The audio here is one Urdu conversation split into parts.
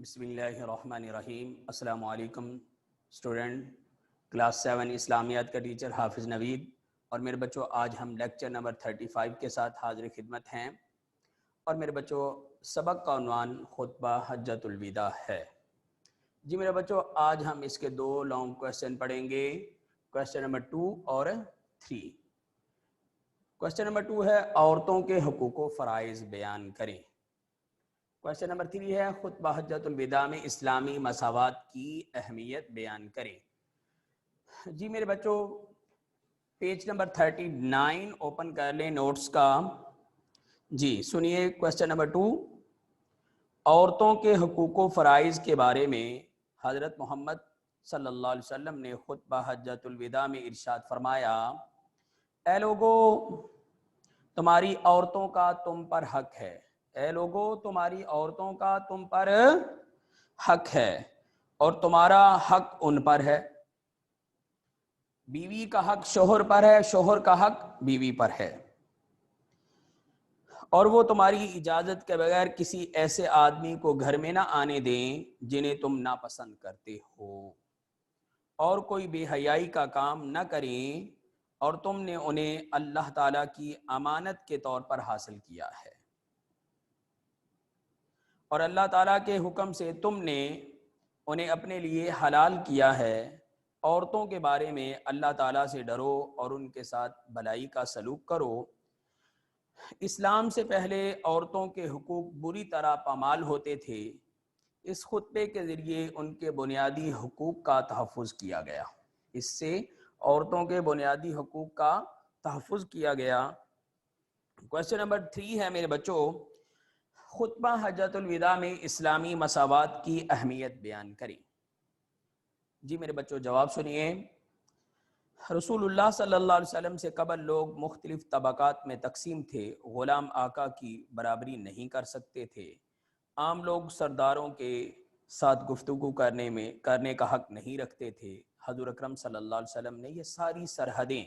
بسم اللہ الرحمن الرحیم۔ السلام علیکم اسٹوڈنٹ، کلاس 7 اسلامیات کا ٹیچر حافظ نوید اور میرے بچوں، آج ہم لیکچر نمبر 35 کے ساتھ حاضر خدمت ہیں اور میرے بچوں سبق کا عنوان خطبہ حجۃ الوداع ہے۔ جی میرے بچوں، آج ہم اس کے دو لانگ کویسچن پڑھیں گے، کویسچن نمبر 2 اور 3۔ کویسچن نمبر 2 ہے عورتوں کے حقوق و فرائض بیان کریں۔ کویسچن نمبر 3 ہے خطبہ حجۃ الوداع میں اسلامی مساوات کی اہمیت بیان کریں۔ جی میرے بچوں، پیج نمبر 39 اوپن کر لیں نوٹس کا۔ جی سنیے کویسچن نمبر 2، عورتوں کے حقوق و فرائض کے بارے میں حضرت محمد صلی اللہ علیہ وسلم نے خطبہ حجۃ الوداع میں ارشاد فرمایا، اے لوگو تمہاری عورتوں کا تم پر حق ہے، اے لوگو تمہاری عورتوں کا تم پر حق ہے اور تمہارا حق ان پر ہے۔ بیوی کا حق شوہر پر ہے، شوہر کا حق بیوی پر ہے، اور وہ تمہاری اجازت کے بغیر کسی ایسے آدمی کو گھر میں نہ آنے دیں جنہیں تم ناپسند کرتے ہو، اور کوئی بے حیائی کا کام نہ کریں، اور تم نے انہیں اللہ تعالیٰ کی امانت کے طور پر حاصل کیا ہے، اور اللہ تعالیٰ کے حکم سے تم نے انہیں اپنے لیے حلال کیا ہے۔ عورتوں کے بارے میں اللہ تعالیٰ سے ڈرو اور ان کے ساتھ بھلائی کا سلوک کرو۔ اسلام سے پہلے عورتوں کے حقوق بری طرح پامال ہوتے تھے، اس خطبے کے ذریعے ان کے بنیادی حقوق کا تحفظ کیا گیا، اس سے عورتوں کے بنیادی حقوق کا تحفظ کیا گیا۔ کویسچن نمبر 3 ہے میرے بچوں، خطبہ حجۃ الوداع میں اسلامی مساوات کی اہمیت بیان کریں۔ جی میرے بچوں جواب سنیے۔ رسول اللہ صلی اللہ علیہ وسلم سے قبل لوگ مختلف طبقات میں تقسیم تھے، غلام آقا کی برابری نہیں کر سکتے تھے، عام لوگ سرداروں کے ساتھ گفتگو کرنے کا حق نہیں رکھتے تھے۔ حضور اکرم صلی اللہ علیہ وسلم نے یہ ساری سرحدیں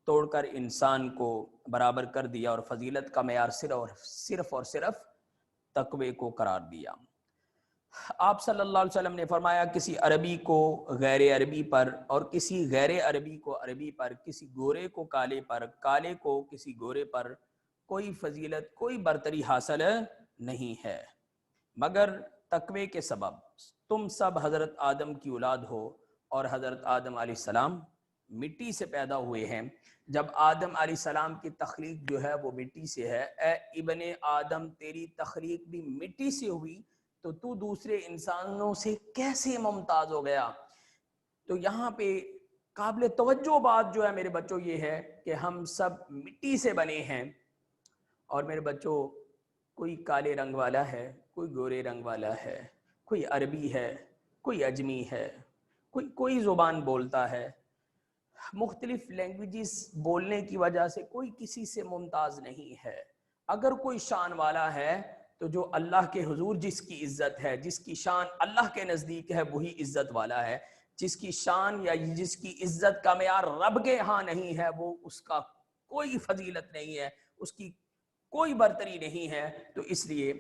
توڑ کر انسان کو برابر کر دیا اور فضیلت کا معیار صرف اور صرف تقوی کو قرار دیا۔ آپ صلی اللہ علیہ وسلم نے فرمایا، کسی عربی کو غیر عربی پر اور کسی غیر عربی کو عربی پر، کسی گورے کو کالے پر، کالے کو کسی گورے پر کوئی فضیلت، کوئی برتری حاصل نہیں ہے مگر تقوی کے سبب۔ تم سب حضرت آدم کی اولاد ہو اور حضرت آدم علیہ السلام مٹی سے پیدا ہوئے ہیں۔ جب آدم علیہ السلام کی تخلیق جو ہے وہ مٹی سے ہے، اے ابن آدم تیری تخلیق بھی مٹی سے ہوئی تو تو دوسرے انسانوں سے کیسے ممتاز ہو گیا؟ تو یہاں پہ قابل توجہ بات جو ہے میرے بچوں یہ ہے کہ ہم سب مٹی سے بنے ہیں، اور میرے بچوں کوئی کالے رنگ والا ہے، کوئی گورے رنگ والا ہے، کوئی عربی ہے، کوئی اجمی ہے، کوئی زبان بولتا ہے، مختلف لینگویجز بولنے کی وجہ سے کوئی کسی سے ممتاز نہیں ہے۔ اگر کوئی شان والا ہے تو جو اللہ کے حضور جس کی عزت ہے، جس کی شان اللہ کے نزدیک ہے وہی عزت والا ہے، جس کی شان یا جس کی عزت کا معیار رب کے ہاں نہیں ہے وہ اس کا کوئی فضیلت نہیں ہے، اس کی کوئی برتری نہیں ہے۔ تو اس لیے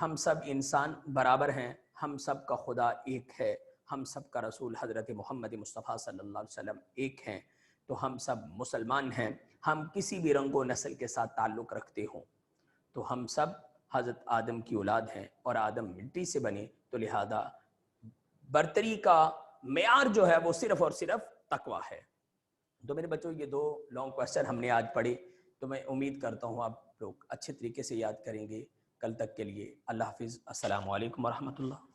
ہم سب انسان برابر ہیں، ہم سب کا خدا ایک ہے، ہم سب کا رسول حضرت محمد مصطفیٰ صلی اللہ علیہ وسلم ایک ہیں، تو ہم سب مسلمان ہیں۔ ہم کسی بھی رنگ و نسل کے ساتھ تعلق رکھتے ہوں تو ہم سب حضرت آدم کی اولاد ہیں، اور آدم مٹی سے بنے، تو لہذا برتری کا معیار جو ہے وہ صرف اور صرف تقویٰ ہے۔ تو میرے بچوں یہ دو لانگ کویسچن ہم نے آج پڑھے، تو میں امید کرتا ہوں آپ لوگ اچھے طریقے سے یاد کریں گے۔ کل تک کے لیے اللہ حافظ، السلام علیکم ورحمۃ اللہ۔